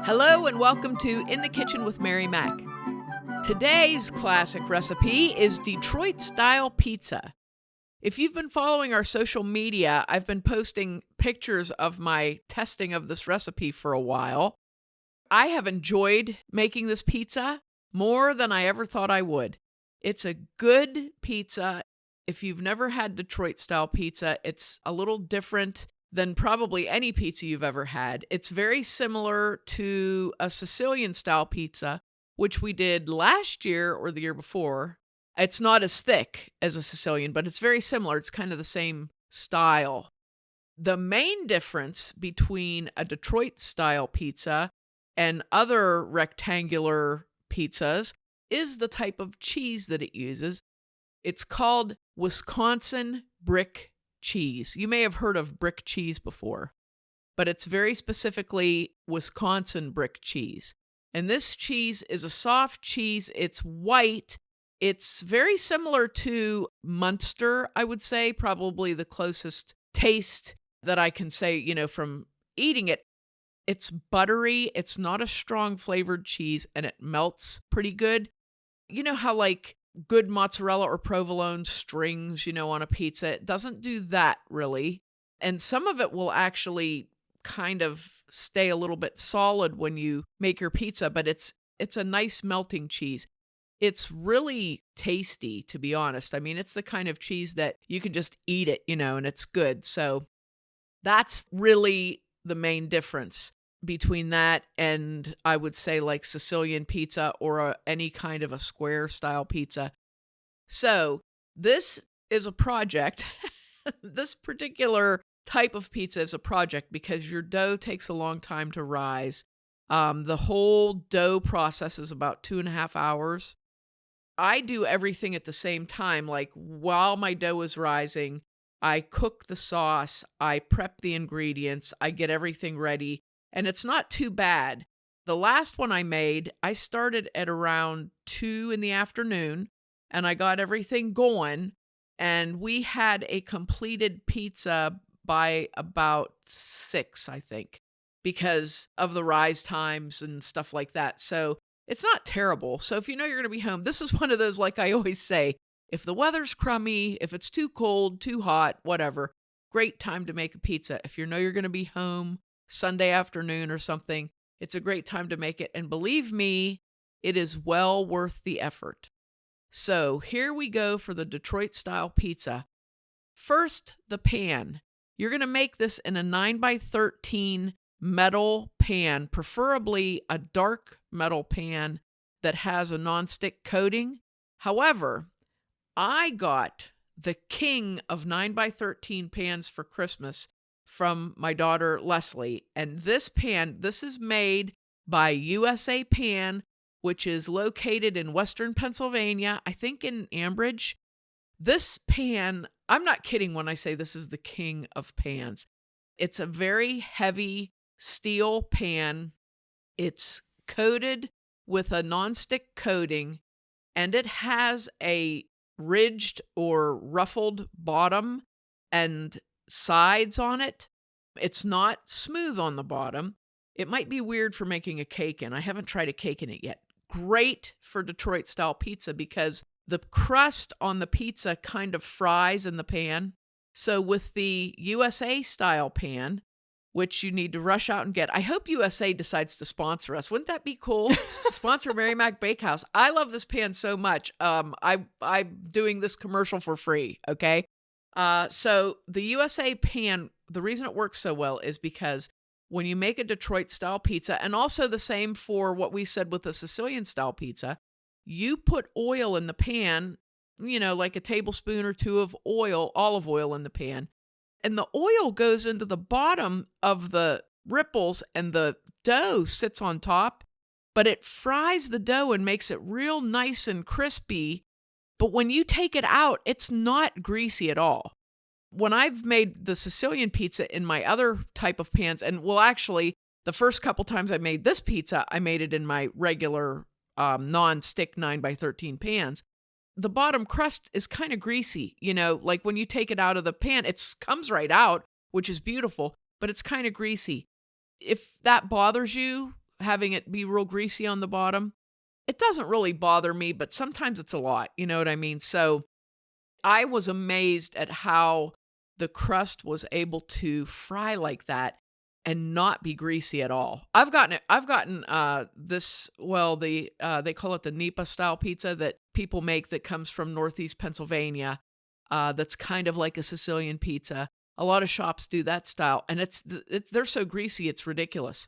Hello and welcome to In the Kitchen with Mary Mac. Today's classic recipe is Detroit-style pizza. If you've been following our social media, I've been posting pictures of my testing of this recipe for a while. I have enjoyed making this pizza more than I ever thought I would. It's a good pizza. If you've never had Detroit-style pizza, it's a little different than probably any pizza you've ever had. It's very similar to a Sicilian-style pizza, which we did last year or the year before. It's not as thick as a Sicilian, but it's very similar. It's kind of the same style. The main difference between a Detroit-style pizza and other rectangular pizzas is the type of cheese that it uses. It's called Wisconsin brick cheese. You may have heard of brick cheese before, but it's very specifically Wisconsin brick cheese. And this cheese is a soft cheese. It's white. It's very similar to Munster, I would say, probably the closest taste that I can say, from eating it. It's buttery. It's not a strong flavored cheese, and it melts pretty good. You know how good mozzarella or provolone strings, on a pizza. It doesn't do that really. And some of it will actually kind of stay a little bit solid when you make your pizza, but it's a nice melting cheese. It's really tasty, to be honest. I mean, it's the kind of cheese that you can just eat it, and it's good. So that's really the main difference between that and I would say Sicilian pizza or any kind of a square style pizza. So this is a project. This particular type of pizza is a project because your dough takes a long time to rise. The whole dough process is about 2.5 hours. I do everything at the same time. While my dough is rising, I cook the sauce, I prep the ingredients, I get everything ready. And it's not too bad. The last one I made, I started at around 2 in the afternoon and I got everything going. And we had a completed pizza by about 6, I think, because of the rise times and stuff like that. So it's not terrible. So if you know you're going to be home, this is one of those, like I always say, if the weather's crummy, if it's too cold, too hot, whatever, great time to make a pizza. If you know you're going to be home Sunday afternoon or something, it's a great time to make it. And believe me, it is well worth the effort. So here we go for the Detroit-style pizza. First, the pan. You're going to make this in a 9x13 metal pan, preferably a dark metal pan that has a nonstick coating. However, I got the king of 9x13 pans for Christmas from my daughter Leslie. And this is made by USA Pan, which is located in Western Pennsylvania, I think in Ambridge. This pan, I'm not kidding when I say this is the king of pans. It's a very heavy steel pan. It's coated with a nonstick coating, and it has a ridged or ruffled bottom and sides on it. It's not smooth on the bottom. It might be weird for making a cake in. I haven't tried a cake in it yet. Great for Detroit-style pizza because the crust on the pizza kind of fries in the pan. So with the USA-style pan, which you need to rush out and get, I hope USA decides to sponsor us. Wouldn't that be cool? Sponsor Mary Mac Bakehouse. I love this pan so much. I'm doing this commercial for free, okay? So the USA pan, the reason it works so well is because when you make a Detroit-style pizza, and also the same for what we said with the Sicilian-style pizza, you put oil in the pan, like a tablespoon or 2 of oil, olive oil in the pan, and the oil goes into the bottom of the ripples and the dough sits on top, but it fries the dough and makes it real nice and crispy. But when you take it out, it's not greasy at all. When I've made the Sicilian pizza in my other type of pans, and actually, the first couple times I made this pizza, I made it in my regular non-stick 9x13 pans. The bottom crust is kind of greasy, when you take it out of the pan, it comes right out, which is beautiful, but it's kind of greasy. If that bothers you, having it be real greasy on the bottom. It doesn't really bother me, but sometimes it's a lot. You know what I mean? So I was amazed at how the crust was able to fry like that and not be greasy at all. I've gotten this, well, they call it the Nipa style pizza that people make that comes from Northeast Pennsylvania. That's kind of like a Sicilian pizza. A lot of shops do that style, and they're so greasy it's ridiculous.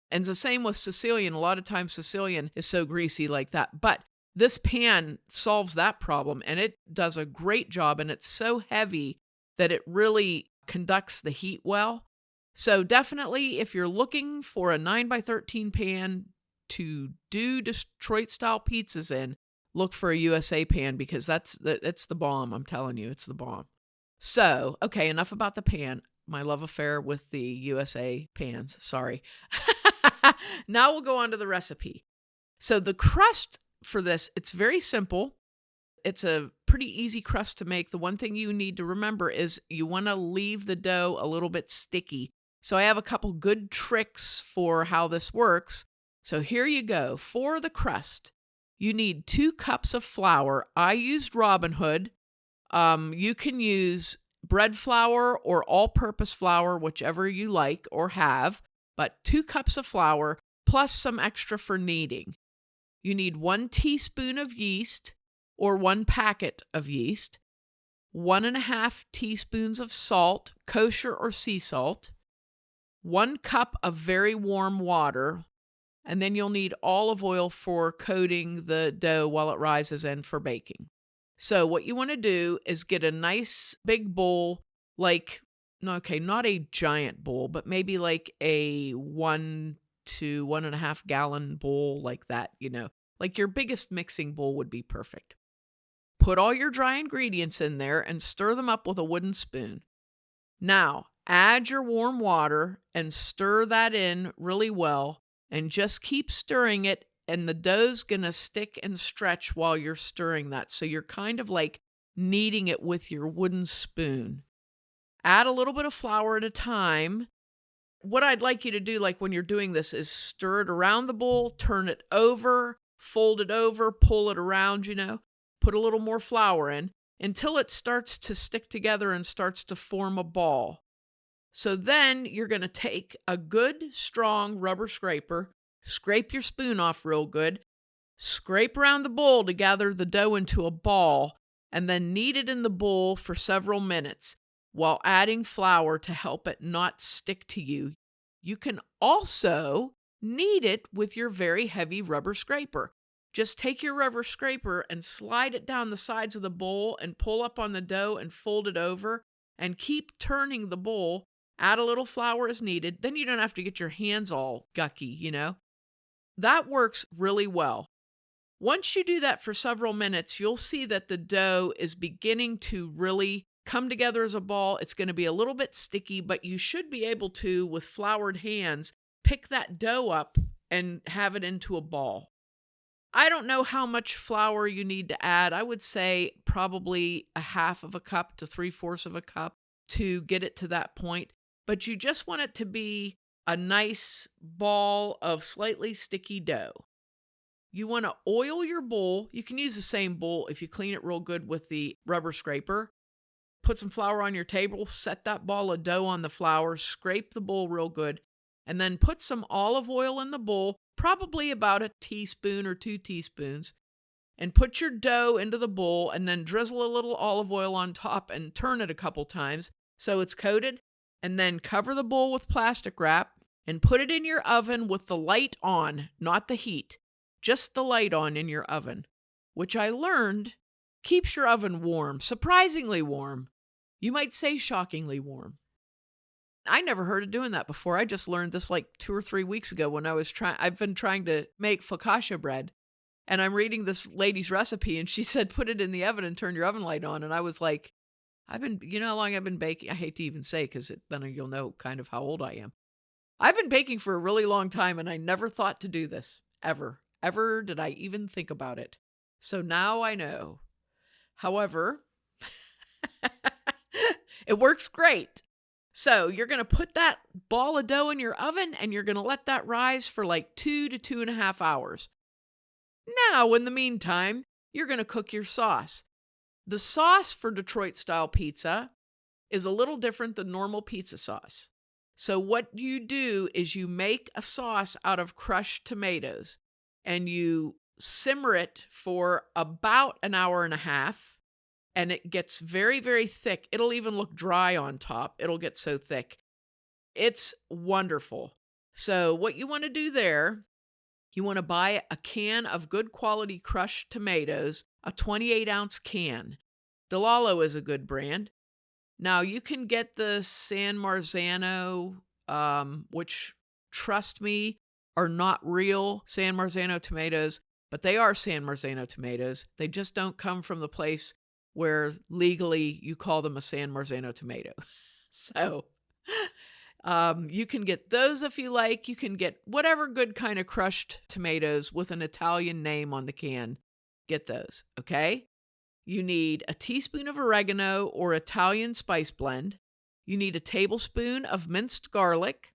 And the same with Sicilian. A lot of times Sicilian is so greasy like that. But this pan solves that problem, and it does a great job, and it's so heavy that it really conducts the heat well. So definitely, if you're looking for a 9x13 pan to do Detroit-style pizzas in, look for a USA pan, because it's the bomb. I'm telling you, it's the bomb. So, okay, enough about the pan. My love affair with the USA pans. Sorry. Now we'll go on to the recipe. So the crust for this, it's very simple. It's a pretty easy crust to make. The one thing you need to remember is you want to leave the dough a little bit sticky. So I have a couple good tricks for how this works. So here you go. For the crust, you need 2 cups of flour. I used Robin Hood. You can use bread flour or all-purpose flour, whichever you like or have, but 2 cups of flour plus some extra for kneading. You need 1 teaspoon of yeast or 1 packet of yeast, 1.5 teaspoons of salt, kosher or sea salt, 1 cup of very warm water, and then you'll need olive oil for coating the dough while it rises and for baking. So what you want to do is get a nice big bowl, not a giant bowl, but maybe like a 1 to 1.5 gallon bowl like that, like your biggest mixing bowl would be perfect. Put all your dry ingredients in there and stir them up with a wooden spoon. Now, add your warm water and stir that in really well, and just keep stirring it, and the dough's going to stick and stretch while you're stirring that. So you're kind of like kneading it with your wooden spoon. Add a little bit of flour at a time. What I'd like you to do, like when you're doing this, is stir it around the bowl, turn it over, fold it over, pull it around, put a little more flour in until it starts to stick together and starts to form a ball. So then you're going to take a good, strong rubber scraper, scrape your spoon off real good, scrape around the bowl to gather the dough into a ball, and then knead it in the bowl for several minutes while adding flour to help it not stick to you. You can also knead it with your very heavy rubber scraper. Just take your rubber scraper and slide it down the sides of the bowl and pull up on the dough and fold it over and keep turning the bowl. Add a little flour as needed. Then you don't have to get your hands all gucky, That works really well. Once you do that for several minutes, you'll see that the dough is beginning to really come together as a ball. It's going to be a little bit sticky, but you should be able to, with floured hands, pick that dough up and have it into a ball. I don't know how much flour you need to add. I would say probably 1/2 cup to 3/4 cup to get it to that point. But you just want it to be a nice ball of slightly sticky dough. You want to oil your bowl. You can use the same bowl if you clean it real good with the rubber scraper. Put some flour on your table, set that ball of dough on the flour, scrape the bowl real good, and then put some olive oil in the bowl, probably about a teaspoon or 2 teaspoons, and put your dough into the bowl and then drizzle a little olive oil on top and turn it a couple times so it's coated, and then cover the bowl with plastic wrap and put it in your oven with the light on, not the heat, just the light on in your oven, which I learned keeps your oven warm, surprisingly warm. You might say shockingly warm. I never heard of doing that before. I just learned this like 2 or 3 weeks ago when I've been trying to make focaccia bread, and I'm reading this lady's recipe, and she said, put it in the oven and turn your oven light on. And I was like, you know how long I've been baking? I hate to even say, because then you'll know kind of how old I am. I've been baking for a really long time, and I never thought to do this, ever. Ever did I even think about it. So now I know. However, it works great. So you're going to put that ball of dough in your oven and you're going to let that rise for like 2 to 2.5 hours. Now, in the meantime, you're going to cook your sauce. The sauce for Detroit-style pizza is a little different than normal pizza sauce. So what you do is you make a sauce out of crushed tomatoes and you simmer it for about an hour and a half, and it gets very, very thick. It'll even look dry on top. It'll get so thick. It's wonderful. So what you want to do there, you want to buy a can of good quality crushed tomatoes, a 28-ounce can. DeLallo is a good brand. Now, you can get the San Marzano, which, trust me, are not real San Marzano tomatoes, but they are San Marzano tomatoes. They just don't come from the place where legally you call them a San Marzano tomato. So you can get those if you like. You can get whatever good kind of crushed tomatoes with an Italian name on the can. Get those, okay? You need a teaspoon of oregano or Italian spice blend. You need a tablespoon of minced garlic.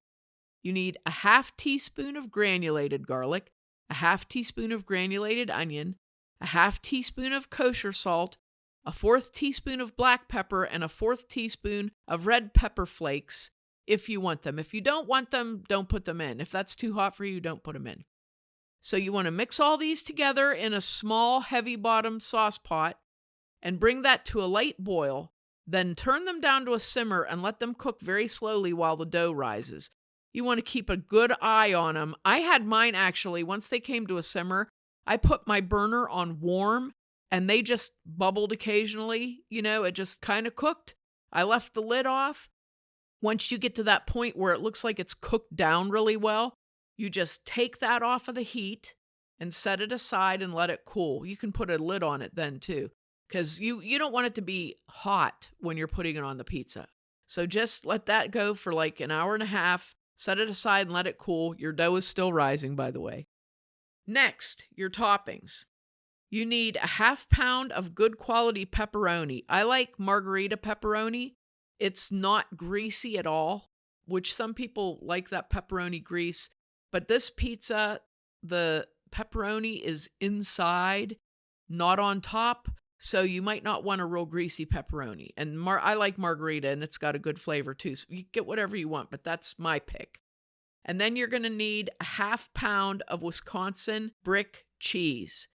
You need a half teaspoon of granulated garlic, a half teaspoon of granulated onion, a half teaspoon of kosher salt, a 1/4 teaspoon of black pepper, and a 1/4 teaspoon of red pepper flakes if you want them. If you don't want them, don't put them in. If that's too hot for you, don't put them in. So you want to mix all these together in a small, heavy-bottomed sauce pot and bring that to a light boil. Then turn them down to a simmer and let them cook very slowly while the dough rises. You want to keep a good eye on them. I had mine actually, once they came to a simmer, I put my burner on warm and they just bubbled occasionally. You know, it just kind of cooked. I left the lid off. Once you get to that point where it looks like it's cooked down really well, you just take that off of the heat and set it aside and let it cool. You can put a lid on it then too, because you don't want it to be hot when you're putting it on the pizza. So just let that go for like an hour and a half, set it aside and let it cool. Your dough is still rising, by the way. Next, your toppings. You need a 1/2 pound of good quality pepperoni. I like margarita pepperoni. It's not greasy at all, which some people like that pepperoni grease. But this pizza, the pepperoni is inside, not on top. So you might not want a real greasy pepperoni. And I like margarita, and it's got a good flavor too. So you get whatever you want, but that's my pick. And then you're going to need a 1/2 pound of Wisconsin brick cheese.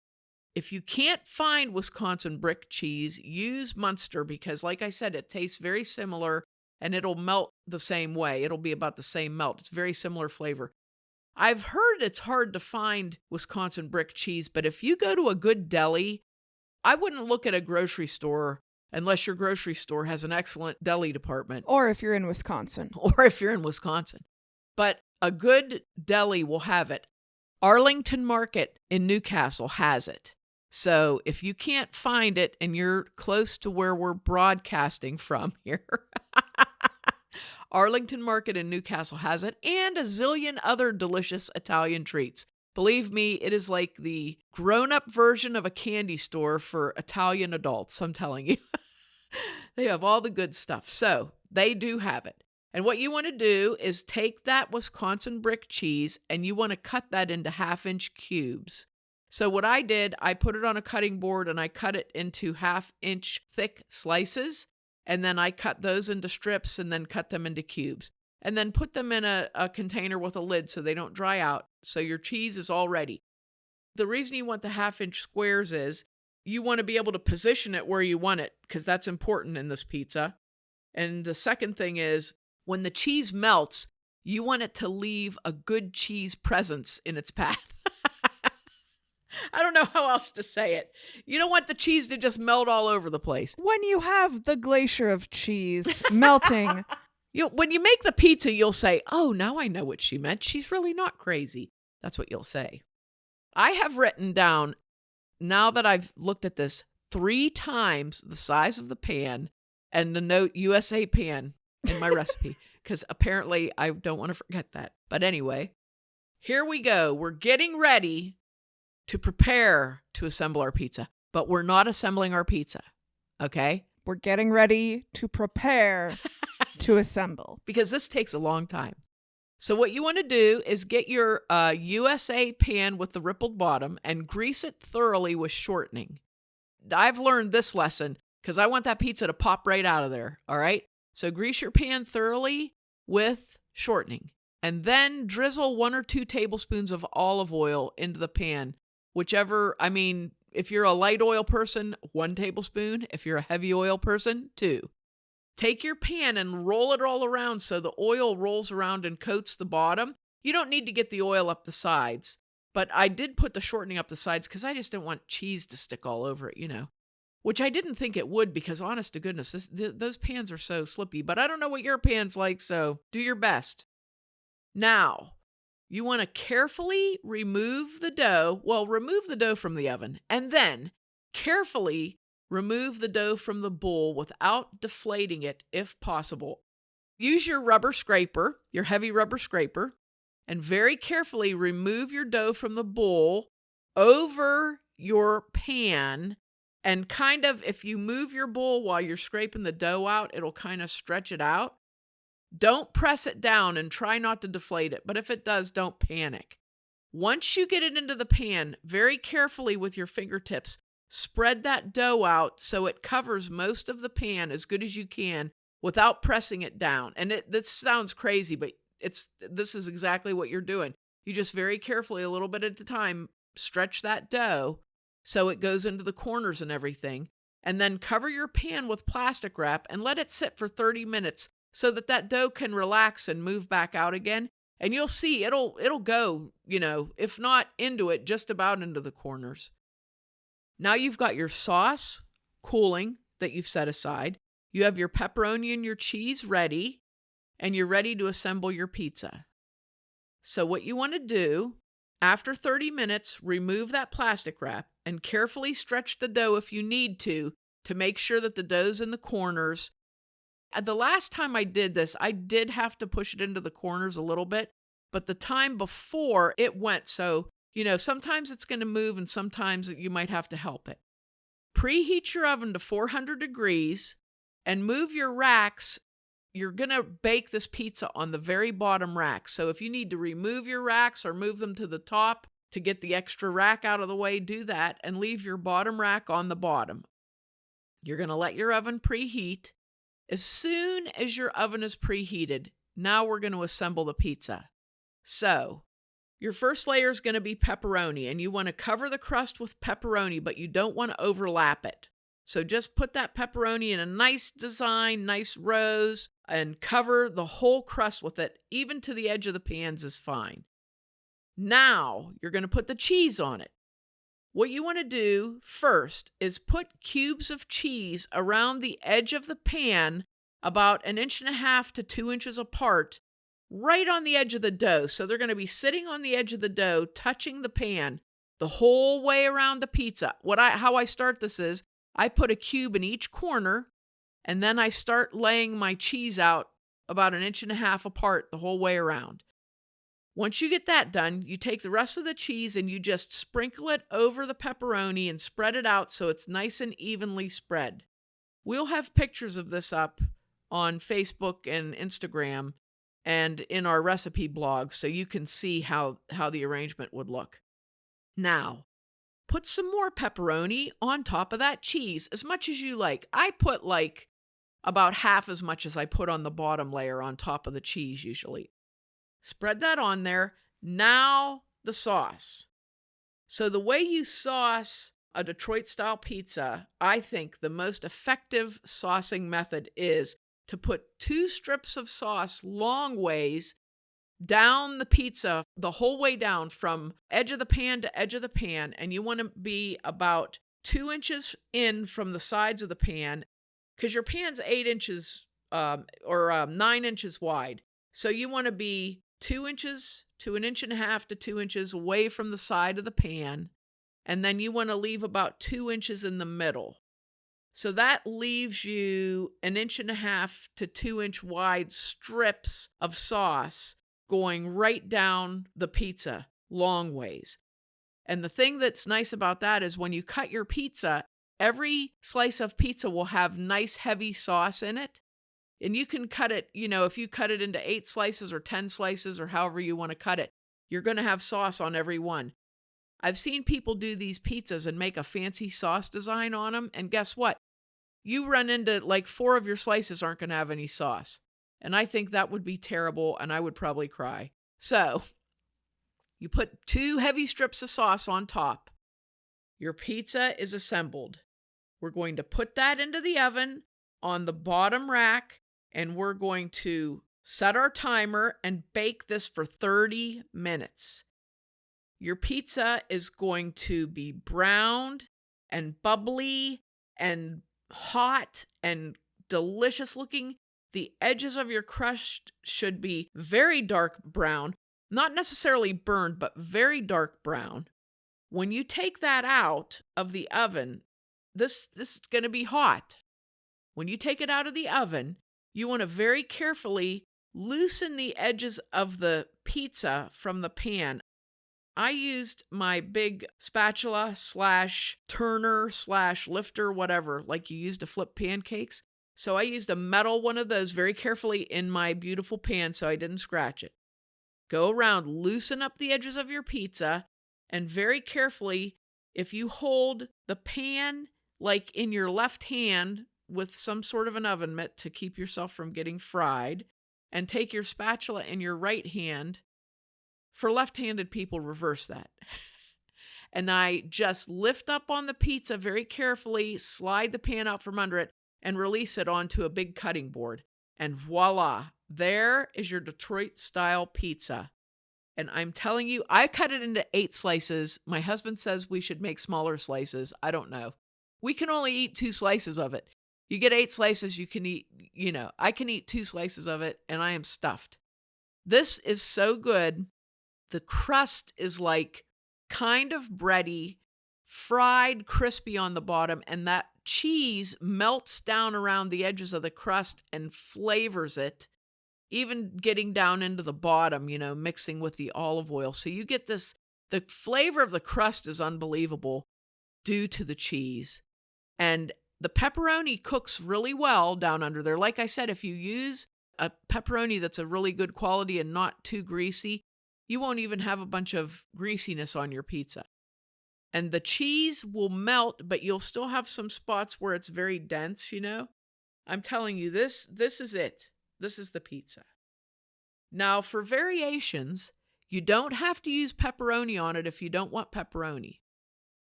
If you can't find Wisconsin brick cheese, use Munster because, like I said, it tastes very similar and it'll melt the same way. It'll be about the same melt. It's very similar flavor. I've heard it's hard to find Wisconsin brick cheese, but if you go to a good deli, I wouldn't look at a grocery store unless your grocery store has an excellent deli department. Or if you're in Wisconsin. But a good deli will have it. Arlington Market in Newcastle has it. So if you can't find it and you're close to where we're broadcasting from here, Arlington Market in Newcastle has it, and a zillion other delicious Italian treats. Believe me, it is like the grown-up version of a candy store for Italian adults, I'm telling you. They have all the good stuff. So they do have it. And what you want to do is take that Wisconsin brick cheese and you want to cut that into 1/2-inch cubes. So what I did, I put it on a cutting board and I cut it into 1/2-inch thick slices. And then I cut those into strips and then cut them into cubes. And then put them in a container with a lid so they don't dry out. So your cheese is all ready. The reason you want the 1/2-inch squares is you want to be able to position it where you want it because that's important in this pizza. And the second thing is when the cheese melts, you want it to leave a good cheese presence in its path. I don't know how else to say it. You don't want the cheese to just melt all over the place. When you have the glacier of cheese melting. When you make the pizza, you'll say, oh, now I know what she meant. She's really not crazy. That's what you'll say. I have written down, now that I've looked at this, 3 times the size of the pan and the note USA pan in my recipe, because apparently I don't want to forget that. But anyway, here we go. We're getting ready to prepare to assemble our pizza, but we're not assembling our pizza, okay? We're getting ready to prepare to assemble. because this takes a long time. So what you want to do is get your USA pan with the rippled bottom and grease it thoroughly with shortening. I've learned this lesson because I want that pizza to pop right out of there, all right? So grease your pan thoroughly with shortening, and then drizzle 1 or 2 tablespoons of olive oil into the pan, whichever, if you're a light oil person, 1 tablespoon. If you're a heavy oil person, 2. Take your pan and roll it all around so the oil rolls around and coats the bottom. You don't need to get the oil up the sides, but I did put the shortening up the sides because I just didn't want cheese to stick all over it, which I didn't think it would because, honest to goodness, those pans are so slippy. But I don't know what your pan's like, so do your best. Now, you want to carefully remove the dough. Well, remove the dough from the oven, and then carefully remove the dough from the bowl without deflating it if possible. Use your rubber scraper, your heavy rubber scraper, and very carefully remove your dough from the bowl over your pan. And kind of, if you move your bowl while you're scraping the dough out, it'll kind of stretch it out. Don't press it down and try not to deflate it, but if it does, don't panic. Once you get it into the pan, very carefully with your fingertips, spread that dough out so it covers most of the pan as good as you can without pressing it down. And this sounds crazy, but this is exactly what you're doing. You just very carefully, a little bit at a time, stretch that dough so it goes into the corners and everything, and then cover your pan with plastic wrap and let it sit for 30 minutes so that dough can relax and move back out again. And you'll see it'll go, if not into it, just about into the corners. Now you've got your sauce cooling that you've set aside. You have your pepperoni and your cheese ready, and you're ready to assemble your pizza. So what you want to do, after 30 minutes, remove that plastic wrap and carefully stretch the dough if you need to make sure that the dough's in the corners. The last time I did this, I did have to push it into the corners a little bit, but the time before it went, so sometimes it's going to move and sometimes you might have to help it. Preheat your oven to 400 degrees and move your racks. You're going to bake this pizza on the very bottom rack. So if you need to remove your racks or move them to the top to get the extra rack out of the way, do that and leave your bottom rack on the bottom. You're going to let your oven preheat. As soon as your oven is preheated, now we're going to assemble the pizza. So your first layer is going to be pepperoni, and you want to cover the crust with pepperoni, but you don't want to overlap it. So just put that pepperoni in a nice design, nice rows, and cover the whole crust with it, even to the edge of the pans is fine. Now you're going to put the cheese on it. What you want to do first is put cubes of cheese around the edge of the pan about 1.5 to 2 inches apart, right on the edge of the dough. So they're going to be sitting on the edge of the dough, touching the pan the whole way around the pizza. How I start this is I put a cube in each corner, and then I start laying my cheese out about 1.5 inches apart the whole way around. Once you get that done, you take the rest of the cheese and you just sprinkle it over the pepperoni and spread it out so it's nice and evenly spread. We'll have pictures of this up on Facebook and Instagram and in our recipe blog so you can see how the arrangement would look. Now, put some more pepperoni on top of that cheese, as much as you like. I put about half as much as I put on the bottom layer on top of the cheese usually. Spread that on there. Now the sauce. So the way you sauce a Detroit-style pizza, I think the most effective saucing method is to put 2 strips of sauce long ways down the pizza, the whole way down from edge of the pan to edge of the pan, and you want to be about 2 inches in from the sides of the pan, because your pan's 8 inches or 9 inches wide. So you want to be 2 inches to 1.5 inches to 2 inches away from the side of the pan, and then you want to leave about 2 inches in the middle. So that leaves you 1.5 inches to 2 inch wide strips of sauce going right down the pizza long ways. And the thing that's nice about that is when you cut your pizza, every slice of pizza will have nice heavy sauce in it. And you can cut it, if you cut it into 8 slices or 10 slices or however you want to cut it, you're going to have sauce on every one. I've seen people do these pizzas and make a fancy sauce design on them. And guess what? You run into like 4 of your slices aren't going to have any sauce. And I think that would be terrible, and I would probably cry. So you put 2 heavy strips of sauce on top. Your pizza is assembled. We're going to put that into the oven on the bottom rack, and we're going to set our timer and bake this for 30 minutes. Your pizza is going to be browned and bubbly and hot and delicious looking. The edges of your crust should be very dark brown, not necessarily burned, but very dark brown. When you take that out of the oven, this is going to be hot. When you take it out of the oven, you want to very carefully loosen the edges of the pizza from the pan. I used my big spatula / turner / lifter, whatever, like you use to flip pancakes. So I used a metal one of those very carefully in my beautiful pan so I didn't scratch it. Go around, loosen up the edges of your pizza, and very carefully, if you hold the pan like in your left hand with some sort of an oven mitt to keep yourself from getting fried, and take your spatula in your right hand, for left-handed people, reverse that. And I just lift up on the pizza very carefully, slide the pan out from under it, and release it onto a big cutting board. And voila, there is your Detroit-style pizza. And I'm telling you, I cut it into 8 slices. My husband says we should make smaller slices. I don't know. We can only eat 2 slices of it. You get 8 slices, you can eat, I can eat 2 slices of it, and I am stuffed. This is so good. The crust is like kind of bready, fried, crispy on the bottom, and that cheese melts down around the edges of the crust and flavors it, even getting down into the bottom, mixing with the olive oil. So you get this, the flavor of the crust is unbelievable due to the cheese. And the pepperoni cooks really well down under there. Like I said, if you use a pepperoni that's a really good quality and not too greasy, you won't even have a bunch of greasiness on your pizza. And the cheese will melt, but you'll still have some spots where it's very dense, I'm telling you, this is it. This is the pizza. Now, for variations, you don't have to use pepperoni on it if you don't want pepperoni.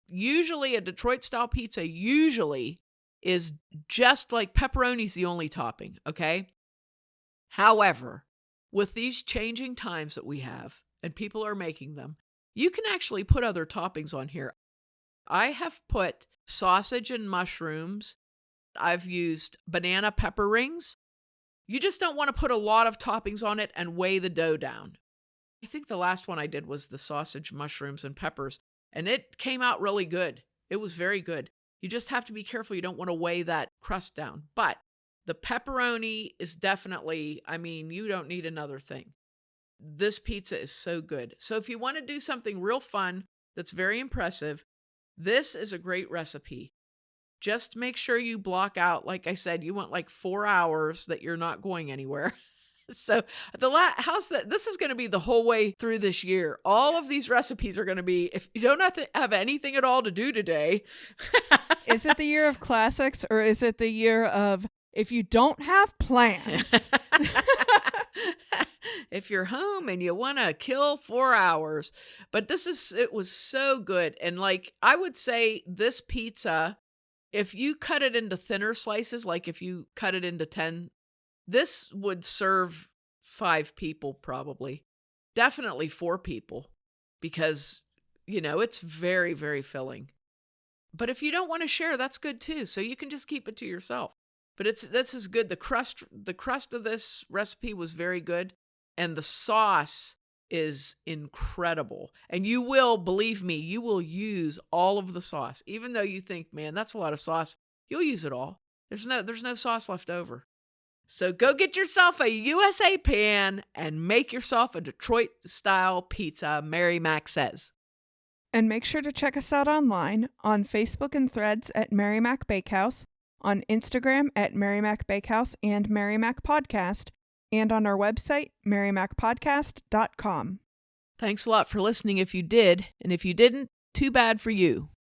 Usually, a Detroit-style pizza is just like pepperoni's the only topping, okay? However, with these changing times that we have, and people are making them, you can actually put other toppings on here. I have put sausage and mushrooms. I've used banana pepper rings. You just don't want to put a lot of toppings on it and weigh the dough down. I think the last one I did was the sausage, mushrooms, and peppers, and it came out really good. It was very good. You just have to be careful. You don't want to weigh that crust down. But the pepperoni is definitely, you don't need another thing. This pizza is so good. So if you want to do something real fun that's very impressive, this is a great recipe. Just make sure you block out, like I said, you want like 4 hours that you're not going anywhere. So this is going to be the whole way through this year. All of these recipes are going to be, if you don't have anything at all to do today. Is it the year of classics, or is it the year of if you don't have plans? If you're home and you want to kill 4 hours. But it was so good. And like, I would say this pizza, if you cut it into thinner slices, like if you cut it into 10, this would serve 5 people probably. Definitely 4 people, because, it's very, very filling. But if you don't want to share, that's good too. So you can just keep it to yourself. But this is good. The crust of this recipe was very good. And the sauce is incredible. And you will, believe me, you will use all of the sauce. Even though you think, man, that's a lot of sauce, you'll use it all. There's no sauce left over. So go get yourself a USA pan and make yourself a Detroit-style pizza, Mary Mac says. And make sure to check us out online on Facebook and Threads at Mary Mac Bakehouse, on Instagram at Mary Mac Bakehouse and Mary Mac Podcast, and on our website, marymacpodcast.com. Thanks a lot for listening if you did, and if you didn't, too bad for you.